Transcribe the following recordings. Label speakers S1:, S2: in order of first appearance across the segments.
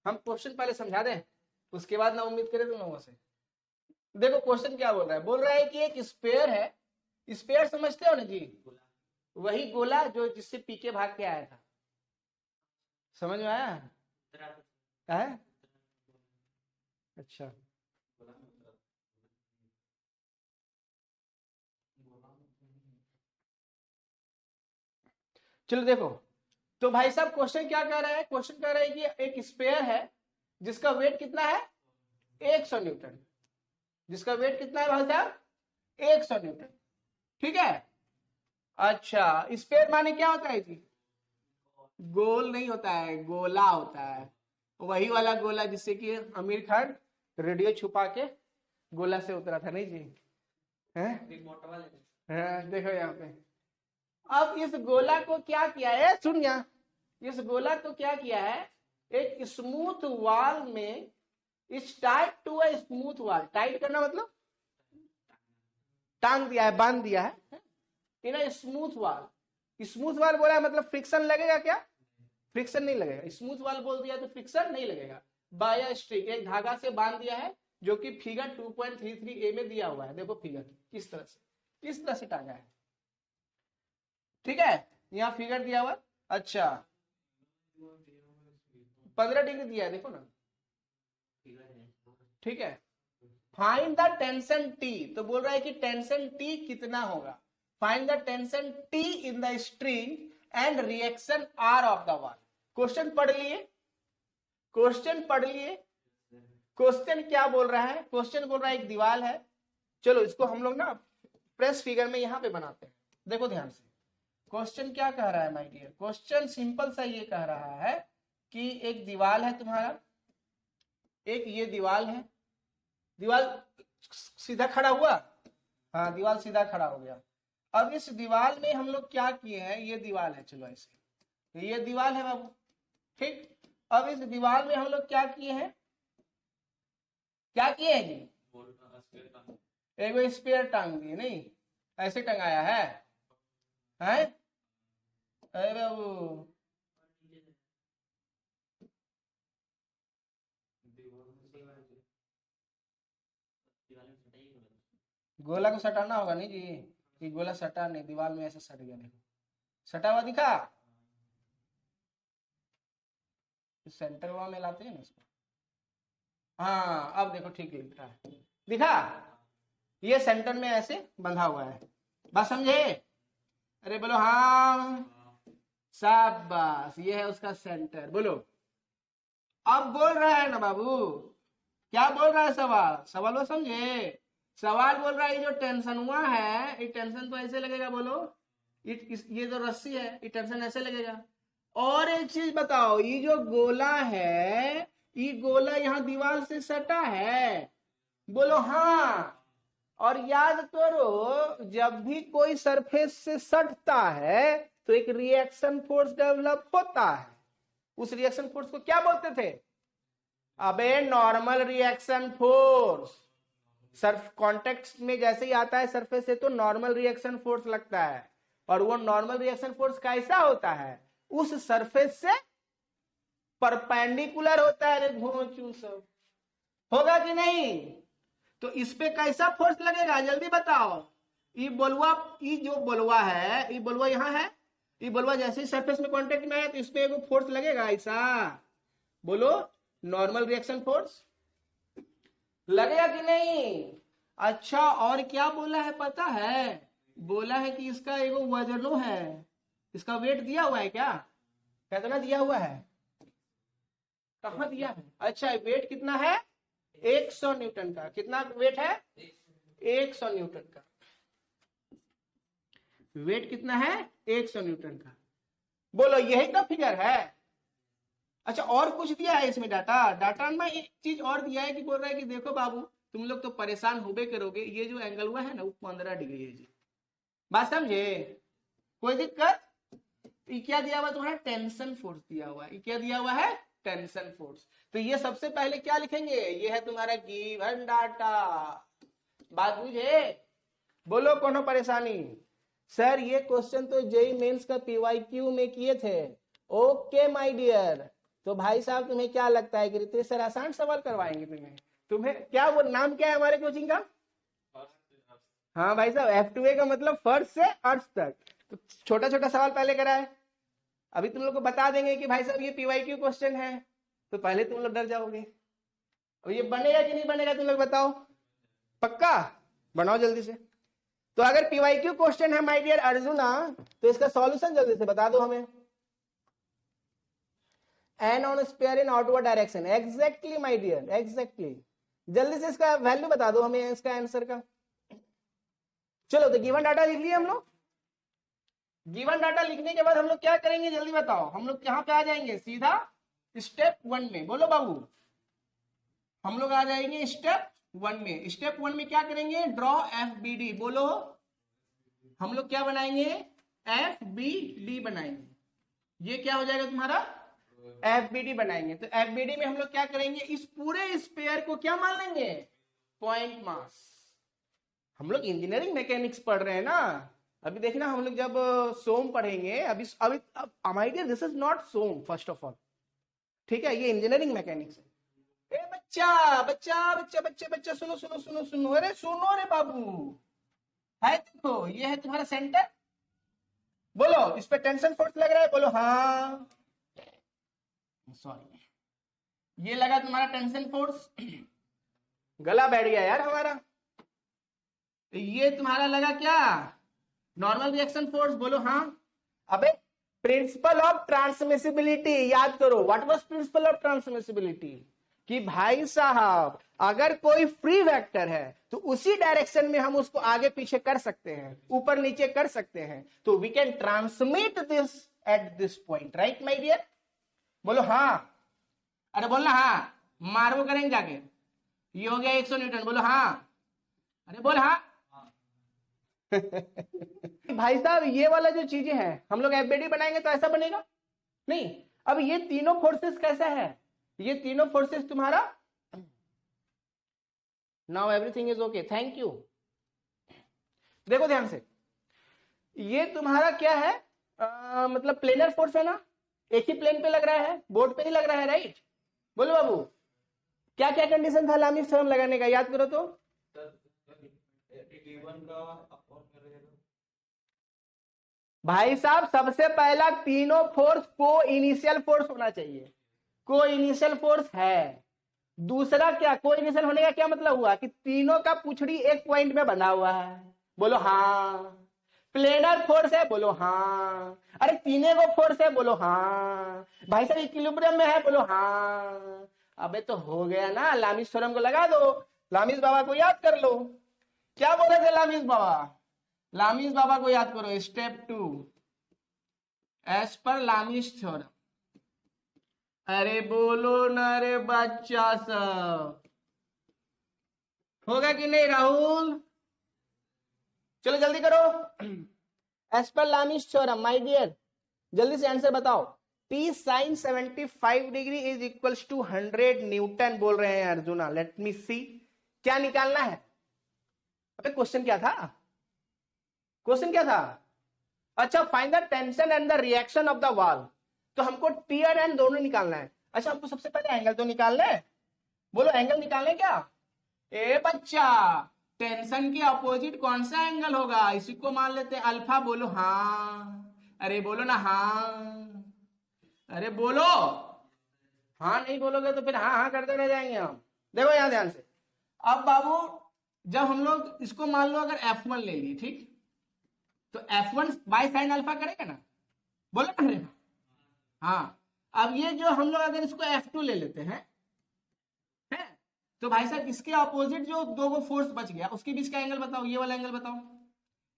S1: हम क्वेश्चन पहले समझा दें, उसके बाद ना उम्मीद करें तुम लोगों से। देखो क्वेश्चन क्या बोल रहा है कि एक स्पेयर है, स्पेयर समझते हो ना जी, वही गोला जो जिससे पीके भाग के आया था, समझ में आया है? अच्छा चलो देखो, तो भाई साहब क्वेश्चन क्या कह रहा है, क्वेश्चन कह रहा है कि एक स्पेयर है जिसका वेट कितना है 100 न्यूटन, जिसका वेट कितना है भाई साहब 100 न्यूटन, ठीक है। अच्छा स्पेयर माने क्या होता है जी, गोल नहीं होता है, गोला होता है, वही वाला गोला जिससे कि आमिर खान रेडियो छुपा के गोला से उतरा था, नहीं जी है? देखो यहाँ पे, अब इस गोला को क्या किया है, सुन यहाँ, इस गोला को क्या किया है, एक स्मूथ वॉल में is tight to a smooth wall, tight करना मतलब टांग दिया है, बांध दिया है in a smooth wall. Smooth wall बोला है मतलब फ्रिक्शन लगेगा क्या, फ्रिक्शन नहीं लगेगा, स्मूथ वॉल बोल दिया तो फ्रिक्शन नहीं लगेगा। बाय स्ट्रिंग, एक धागा से बांध दिया है, जो कि फिगर 2.33a में दिया हुआ है, देखो फिगर किस तरह से, किस तरह से टांगा है, ठीक है, यहाँ फिगर दिया हुआ। अच्छा 15 डिग्री दिया है, देखो ना, ठीक है। फाइंड द टेंशन टी, तो बोल रहा है कि टेंशन टी कितना होगा, find the tension T in the string and reaction R of the wall. Question पढ़ लिए, क्वेश्चन पढ़ लिए, क्वेश्चन क्या बोल रहा है, क्वेश्चन बोल रहा है एक दीवार है, चलो इसको हम लोग ना प्रेस फिगर में यहां पे बनाते हैं, देखो ध्यान से। क्वेश्चन क्या कह रहा है माय डियर, क्वेश्चन सिंपल सा ये कह रहा है कि एक दीवार है तुम्हारा, एक ये दीवार है, दीवार सीधा खड़ा हुआ, हाँ दीवार सीधा खड़ा हो गया। अब इस दीवार में हम लोग क्या किए हैं, ये दीवार है, चलो ऐसे, तो ये दीवार है बाबू, ठीक। अब इस दीवार में हम लोग क्या किए हैं, क्या किए हैं जी, एक स्पेयर टांग दिए, नहीं ऐसे टंगाया है? अरे बाबू गोला को सटाना होगा, नहीं जी ये गोला सटा नहीं, दीवार में ऐसे सट गया, देखो सटा हुआ दिखा, सेंटर वाला में लाते हैं ना इसको, हाँ अब देखो ठीक लिख रहा है, दिखा, ये सेंटर में ऐसे बंधा हुआ है, बात समझे? अरे बोलो हाँ, शाबाश, ये है उसका सेंटर, बोलो। अब बोल रहा है ना बाबू, क्या बोल रहा है सवाल, सवाल वो समझे, सवाल बोल रहा है ये जो टेंशन हुआ है, ये टेंशन तो ऐसे लगेगा, बोलो ये जो रस्सी है ये टेंशन ऐसे लगेगा। और एक चीज बताओ, ये जो गोला है, ये गोला यहाँ दीवार से सटा है, बोलो हाँ। और याद करो जब भी कोई सरफेस से सटता है तो एक रिएक्शन फोर्स डेवलप होता है, उस रिएक्शन फोर्स को क्या बोलते थे, अबे normal reaction force. Surf contact में जैसे ही आता है सरफेस से तो नॉर्मल रिएक्शन फोर्स लगता है, और वो नॉर्मल रिएक्शन फोर्स कैसा होता है, उस सरफेस से परपेंडिकुलर होता है, रे घोंचू सब, होगा कि नहीं? तो इस पे कैसा फोर्स लगेगा जल्दी बताओ, ये बोलवा, ये जो बोलवा है, ये बोलवा यहाँ है, ये बोलवा जैसे ही सरफेस में कांटेक्ट में आया तो इस पे एक फोर्स लगेगा ऐसा, बोलो नॉर्मल रिएक्शन फोर्स लगेगा कि नहीं? अच्छा और क्या बोला है पता है, बोला है कि इसका एगो वजनो है, इसका वेट दिया हुआ है क्या, कितना दिया हुआ है, कहां दिया है, अच्छा वेट कितना है 100 न्यूटन का, कितना वेट है 100 न्यूटन का, वेट कितना है 100 न्यूटन का, बोलो यही तो फिगर है। अच्छा और कुछ दिया है इसमें डाटा, डाटा में एक चीज और दिया है कि बोल रहा है कि देखो बाबू तुम लोग तो परेशान होबे करोगे, ये जो एंगल हुआ है ना वो 15 डिग्री है जी, बात समझे, कोई दिक्कत? ये क्या दिया हुआ तुम्हारा, टेंशन फोर्स दिया हुआ है, ये क्या दिया हुआ है, टेंशन फोर्स। तो ये सबसे पहले क्या लिखेंगे, ये है तुम्हारा गिवन डाटा, बात बुझे, बोलो कोनो परेशानी? सर ये क्वेश्चन तो जेई मेंस का पीवाईक्यू में किए थे, ओके माय डियर, तो भाई साहब तुम्हें क्या लगता है कि रितेश सर आसान सवाल करवाएंगे तुम्हें क्या वो नाम क्या है हमारे कोचिंग का? हाँ भाई साहब, F2A का मतलब फर्श से अर्थ तक। तो छोटा छोटा सवाल पहले कराए, अभी तुम लोग को बता देंगे कि भाई साहब ये PYQ क्वेश्चन है, तो पहले तुम लोग डर जाओगे। और ये बनेगा कि नहीं बनेगा तुम लोग बताओ, पक्का बनाओ जल्दी से। तो अगर PYQ क्वेश्चन है माय डियर अर्जुना, तो इसका सॉल्यूशन जल्दी से बता दो हमें। N on sphere in outward direction, exactly my dear, exactly. जल्दी से इसका वैल्यू बता दो हमें इसका आंसर का। चलो तो गिवन डाटा लिख लिए हम लोग। गिवन डाटा लिखने के बाद हम लोग क्या करेंगे जल्दी बताओ, हम लोग यहाँ पे आ जाएंगे सीधा स्टेप 1 में। बोलो बाबू, हम लोग आ जाएंगे स्टेप 1 में। स्टेप 1 में क्या करेंगे, ड्रॉ FBD। बोलो, हम लोग क्या बनाएंगे, FBD बनाएंगे। ये क्या हो जाएगा तुम्हारा, FBD बनाएंगे। तो FBD में हम लोग क्या करेंगे, इस पूरे स्पेयर को क्या मान लेंगे, पॉइंट मास। हम लोग इंजीनियरिंग मैकेनिक्स पढ़ रहे हैं ना, अभी देखना हम लोग जब सोम पढ़ेंगे, अभी this is not sum first of all, ठीक है, ये इंजीनियरिंग मैकेनिक्स है। ए बच्चा बच्चा बच्चा बच्चे बच्चा सुनो सुनो सुनो सुनो, अरे सुनो रे बाबू, है देखो ये है तुम्हारा सेंटर। बोलो इस पे टेंशन फोर्स लग रहा है, बोलो हाँ, सॉरी ये लगा तुम्हारा टेंशन फोर्स, गला बैठ गया यार हमारा। ये तुम्हारा लगा क्या, नॉर्मल रिएक्शन फोर्स, बोलो हाँ। अबे प्रिंसिपल ऑफ ट्रांसमिसिबिलिटी याद करो, what was principle of transmissibility, कि भाई साहब अगर कोई फ्री वेक्टर है तो उसी डायरेक्शन में हम उसको आगे पीछे कर सकते हैं, ऊपर नीचे कर सकते हैं, तो we can transmit this at this point, right my dear. बोलो हाँ, अरे बोलना हाँ, मारो करेंगे जाके, ये हो गया 100 न्यूटन, बोलो हाँ, अरे बोल हाँ। भाई साहब ये वाला जो चीजें हैं हम लोग FBD बनाएंगे तो ऐसा बनेगा नहीं। अब ये तीनों फोर्सेस कैसा है, ये तीनों फोर्सेस तुम्हारा, now everything is okay, thank you. देखो ध्यान से, ये तुम्हारा क्या है, मतलब प्लेनर फोर्स है ना, एक ही प्लेन पे लग रहा है, बोर्ड पे ही लग रहा है, राइट। बोलो बाबू क्या क्या कंडीशन था लामिस थ्योरम लगाने का, याद करो तो। भाई साहब सबसे पहला तीनों फोर्स को इनिशियल फोर्स होना चाहिए, को इनिशियल फोर्स है। दूसरा क्या, को इनिशियल होने का क्या मतलब हुआ कि तीनों का पुछड़ी एक पॉइंट में बंधा हुआ है, बोलो हाँ। प्लेनर फोर्स है, बोलो हाँ। अरे तीनों को फोर्स है, बोलो हाँ। भाई साहब इक्विलिब्रियम में है, बोलो हाँ। अबे तो हो गया ना, लामिस थ्योरम को लगा दो, लामिस बाबा को याद कर लो। क्या बोले थे लामिस बाबा, लामिस बाबा को याद करो, स्टेप 2 एज पर लामिस थ्योरम। अरे बोलो ना रे बच्चा सब, होगा कि नहीं राहुल, चलो जल्दी करो। As per लामिस theorem my dear, जल्दी से आंसर बताओ। P sin 75 degree is equals to 100 newton बोल रहे हैं अर्जुना, लेट मी सी क्या निकालना है। अबे क्वेश्चन क्या था, क्वेश्चन क्या था, अच्छा find the tension and the reaction of the wall. तो हमको T और N दोनों निकालना है। अच्छा हमको सबसे पहले एंगल तो निकालना है, बोलो एंगल निकालने क्या। ए बच्चा टेंशन के अपोजिट कौन सा एंगल होगा, इसी को मान लेते हैं अल्फा, बोलो हाँ। अरे बोलो ना हाँ, अरे बोलो हाँ, नहीं बोलोगे तो फिर हाँ हाँ करते रह जाएंगे हम। देखो यहां ध्यान से, अब बाबू जब हम लोग इसको मान लो अगर F1 ले लिए, ठीक, तो F1 बाय साइन अल्फा करेगा ना, बोलो ना करेगा हाँ। अब ये जो हम लोग अगर इसको F2 ले लेते हैं, है तो भाई साहब इसके अपोजिट जो दो गो फोर्स बच गया उसके बीच का एंगल बताओ, ये वाला एंगल बताओ,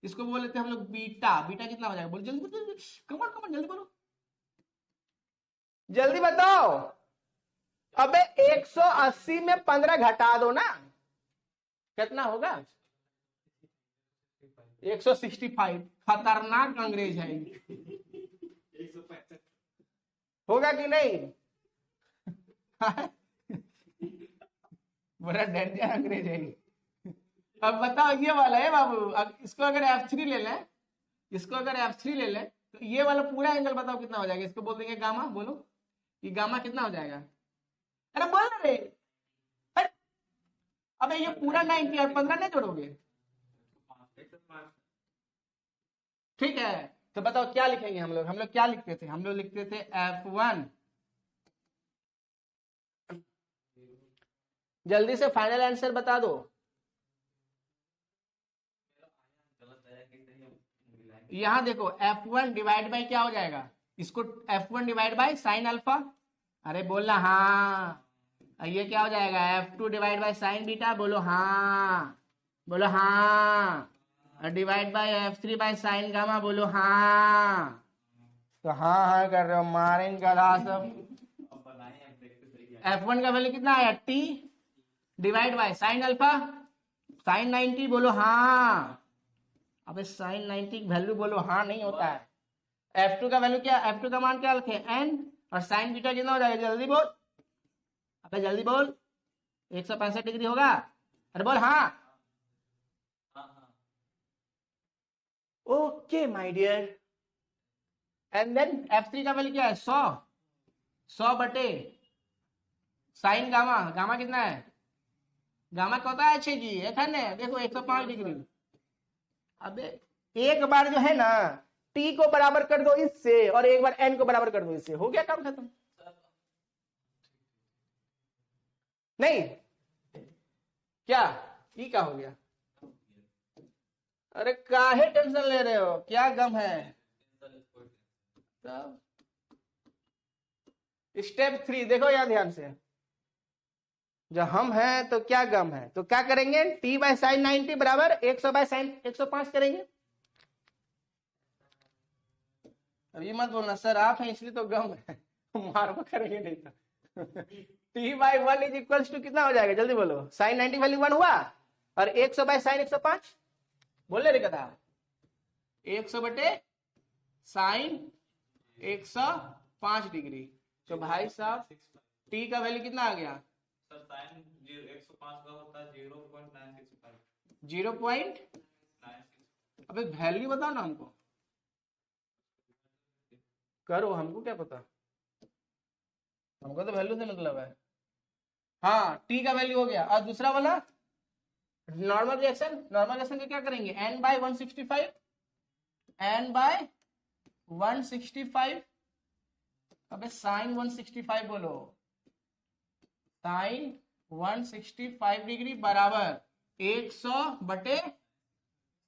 S1: इसको बोल लेते हैं हम लोग बीटा। बीटा कितना हो जाएगा, बोलो जल्दी जल्दी, कमन कमन जल्दी बोलो, जल्दी बताओ। अबे 180 में 15 घटा दो ना, कितना होगा 165। खतरनाक अंग्रेज है, 165 होगा कि नहीं। बड़ा डेंजर अंग्रेज है। अब बताओ ये वाला है बाबू, अब इसको अगर F3 ले लें, इसको अगर F3 ले लें तो ये वाला पूरा एंगल बताओ कितना हो जाएगा, इसको बोल देंगे गामा, बोलो कि गामा कितना हो जाएगा? अरे बोल रहे, अबे ये पूरा 90 और 15 नहीं जोड़ोगे? ठीक है, तो बताओ क्या लिखेंगे हम लोग क्या लिखते थे? हम लोग लिखते थे F1। जल्दी से फाइनल आंसर बता दो। यहां देखो F1 डिवाइड बाई क्या हो जाएगा? इसको F1 divide by sine alpha. अरे बोलना हाँ। ये क्या हो जाएगा? F2 divide by sine beta. बोलो हाँ, बोलो हाँ। और divide by F3 by sine gamma. बोलो हाँ। तो हाँ हाँ कर रहे हो, मारेंगे गधा सब। F1 का वैल्यू कितना आया? T divide by sine alpha sign 90। बोलो हाँ। अबे साइन 90 की वैल्यू बोलो हाँ नहीं होता है। F2 का वैल्यू क्या? F2 का मान क्या रखे? n। और साइन बीटा कितना हो जाएगा? जल्दी बोल, अबे जल्दी बोल। 165 डिग्री होगा। अरे बोल हाँ। Okay my dear. And then F3 का वैल्यू क्या है? 100 बटे साइन गामा। गामा कितना है? गामा क्या होता है? 6 जी एक है ना, देखो 105 डिग्री। अबे एक बार जो है ना टी को बराबर कर दो इससे, और एक बार एन को बराबर कर दो इससे, हो गया काम खत्म। नहीं क्या ई का हो गया? अरे काहे टेंशन ले रहे हो, क्या गम है? तब स्टेप 3 देखो यार ध्यान से। जब हम हैं तो क्या गम है, तो क्या करेंगे? टी बाई साइन 90 बराबर 100 बाई साइन 105 करेंगे। अभी मत बोलना सर आप हैं इसलिए तो गम है, मारो करेंगे नहीं तो। T by 1 is equals to कितना हो जाएगा? जल्दी बोलो। साइन 90 वैल्यू 1 हुआ, और 100 बाई साइन 105। बोले रे कथा 100 बटे साइन 105 डिग्री। तो भाई साहब टी का वैल्यू कितना आ गया?
S2: सर साइन 105 का होता है 0.965।
S1: 0.96। अबे वैल्यू बताओ ना हमको, करो, हमको क्या पता, हमको तो वैल्यू से मतलब है। हाँ टी का वैल्यू हो गया। और दूसरा वाला नॉर्मल रिएक्शन का क्या करेंगे? n by 165, n by 165। अबे साइन 165 बोलो, साइन 165 डिग्री बराबर 100 बटे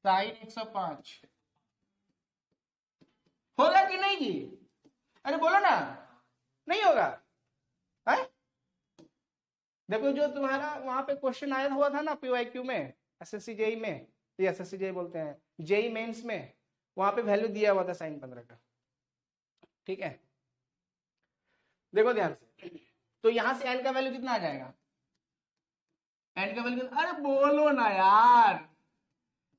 S1: साइन 105। होगा कि नहीं जी? अरे बोलो ना, नहीं होगा है? देखो जो तुम्हारा वहां पे क्वेश्चन आया हुआ था ना PYQ में, SSC JEE में, ये SSC JEE बोलते हैं, JEE मेंस में, वहां पे वैल्यू दिया हुआ था साइन 15 का। ठीक है, देखो ध्यान से। तो यहां से n का वैल्यू कितना आ जाएगा? n का वैल्यू, अरे बोलो ना यार,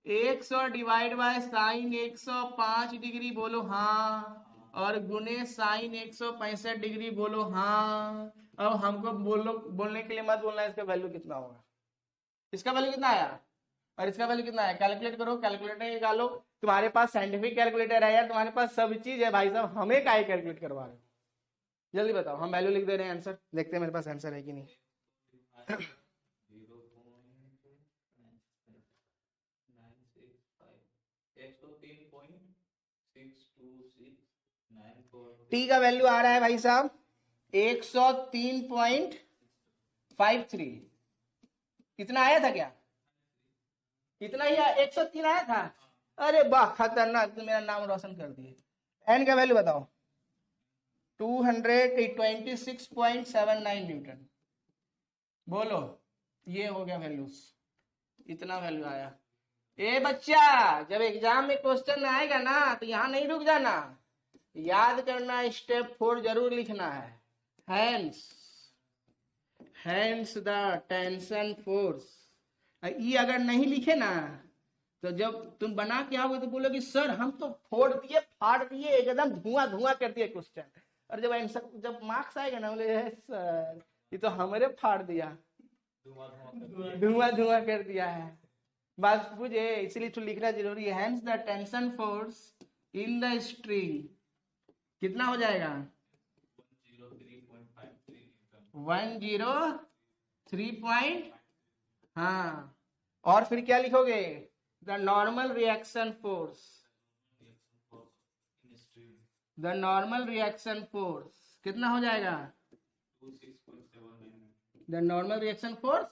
S1: 100 डिवाइड बाय साइन 105 डिग्री। बोलो हाँ। और गुने साइन 165 डिग्री। बोलो हाँ। अब हमको बोलने के लिए मत बोलना इसका वैल्यू कितना होगा। इसका वैल्यू कितना आया और इसका वैल्यू कितना आया? कैलकुलेट करो, कैलकुलेटर निकालो। तुम्हारे पास साइंटिफिक कैलकुलेटर है यार, तुम्हारे पास सब चीज है भाई साहब, हमें काहे कैलकुलेट करवा रहे हो? जल्दी बताओ, हम वैल्यू लिख दे रहे हैं, आंसर देखते हैं मेरे पास आंसर है कि नहीं। टी का वैल्यू आ रहा है भाई साहब 103.53। कितना आया था क्या? कितना ही 103 आया था? अरे वाह खतरनाक, तो मेरा नाम रोशन कर दिए। एन का वैल्यू बताओ 226.79 न्यूटन। बोलो ये हो गया वैल्यूज, इतना वैल्यू आया। ए बच्चा जब एग्जाम में क्वेश्चन आएगा ना तो यहां नहीं रुक जाना, याद करना, स्टेप 4 जरूर लिखना है। Hence the tension force. ये अगर नहीं लिखे ना तो जब तुम बना के आओगे तो बोलोगे सर हम तो फोड़ दिए फाड़ दिए एकदम धुआं धुआं कर दिए क्वेश्चन। और जब मार्क्स आएगा ना बोले सर ये तो हमारे फाड़ दिया, धुआं धुआं कर दिया है। बात बुझे, इसलिए तो लिखना जरूरी है। Hence the tension force in the string कितना हो जाएगा? 103 पॉइंट, हाँ, और फिर क्या लिखोगे, the normal reaction force, the normal reaction force कितना हो जाएगा,
S2: 26.79
S1: the normal reaction force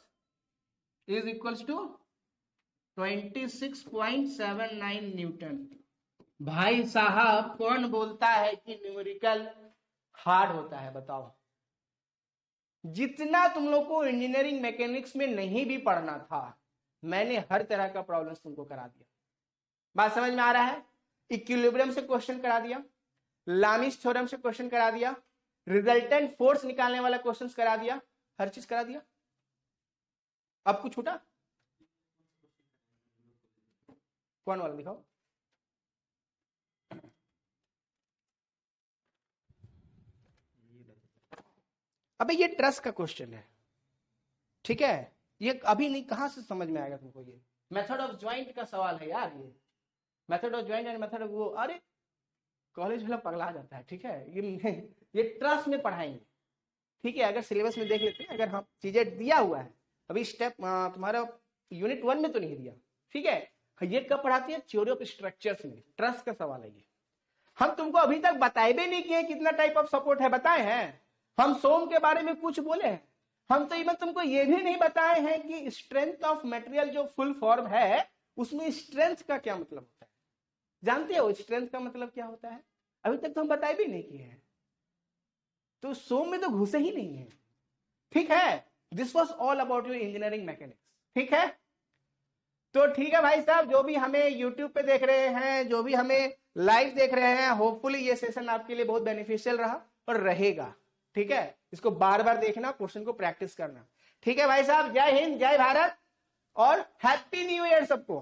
S1: is equals to 26.79 newton. भाई साहब कौन बोलता है कि न्यूमेरिकल हार्ड होता है, बताओ। जितना तुम लोग को इंजीनियरिंग मैकेनिक्स में नहीं भी पढ़ना था, मैंने हर तरह का प्रॉब्लम तुमको करा दिया। बात समझ में आ रहा है? इक्विलिब्रियम से क्वेश्चन करा दिया, लामिस थ्योरम से क्वेश्चन करा दिया, रिजल्टेंट फोर्स निकालने वाला क्वेश्चन करा दिया, हर चीज करा दिया। अब कुछ छूटा? कौन वाला दिखाओ। अबे ये ट्रस्ट का क्वेश्चन है, ठीक है, ये अभी नहीं, कहां से समझ में आएगा तुमको, ये मेथड ऑफ ज्वाइंट का सवाल है यार, ये method of joint and method of वो, अरे कॉलेज वाला पगला जाता है, ठीक है, ये ट्रस्ट में पढ़ाएंगे, ठीक है, अगर सिलेबस में देख लेते हैं, अगर हम चीजें दिया हुआ है, अभी स्टेप तुम्हारा यूनिट 1 में तो नहीं दिया, ठीक है, ये कब पढ़ाती है, थ्योरी ऑफ स्ट्रक्चर्स में, ट्रस्ट का सवाल है ये। हम तुमको अभी तक बताए भी नहीं किए कितना टाइप ऑफ सपोर्ट है, बताए हैं हम सोम के बारे में कुछ बोले हैं, हम तो इवन तुमको ये भी नहीं बताए हैं कि स्ट्रेंथ ऑफ मटेरियल जो फुल फॉर्म है उसमें स्ट्रेंथ का क्या मतलब होता है, जानते हो स्ट्रेंथ का मतलब क्या होता है, अभी तक तो हम बताए भी नहीं किए हैं, तो सोम में तो घुसे ही नहीं है, ठीक है। This was all about your engineering mechanics, ठीक है। तो ठीक है भाई साहब, जो भी हमें यूट्यूब पे देख रहे हैं, जो भी हमें लाइव देख रहे हैं, होपफुली ये सेशन आपके लिए बहुत बेनिफिशियल रहा और रहेगा, ठीक है। इसको बार बार देखना, क्वेश्चन को प्रैक्टिस करना, ठीक है भाई साहब। जय हिंद, जय भारत और हैप्पी न्यू ईयर सबको।